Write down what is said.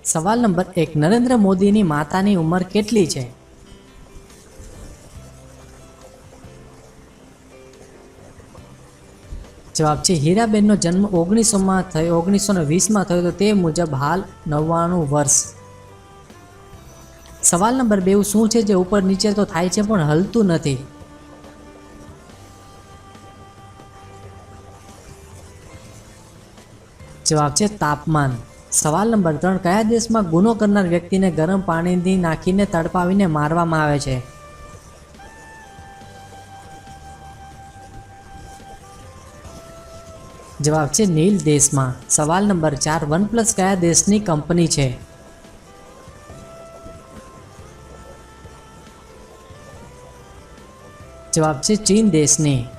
સવાલ નંબર 1, નરેન્દ્ર મોદીની માતાની ઉંમર કેટલી છે? જવાબ છે હીરાબેનનો જન્મ 1920માં થયો તો તે મુજબ હાલ 99 વર્ષ. સવાલ નંબર 2, શું છે જે ઉપર નીચે તો થાય છે પણ હલતું નથી? જવાબ છે તાપમાન. સવાલ નંબર 3, કયા દેશમાં ગુનો કરનાર વ્યક્તિને ગરમ પાણીથી નાખીને તડપાવીને મારવામાં આવે છે? જવાબ છે નીલ દેશમાં. સવાલ નંબર 4, વનપ્લસ કયા દેશની કંપની છે? જવાબ છે ચીન દેશની.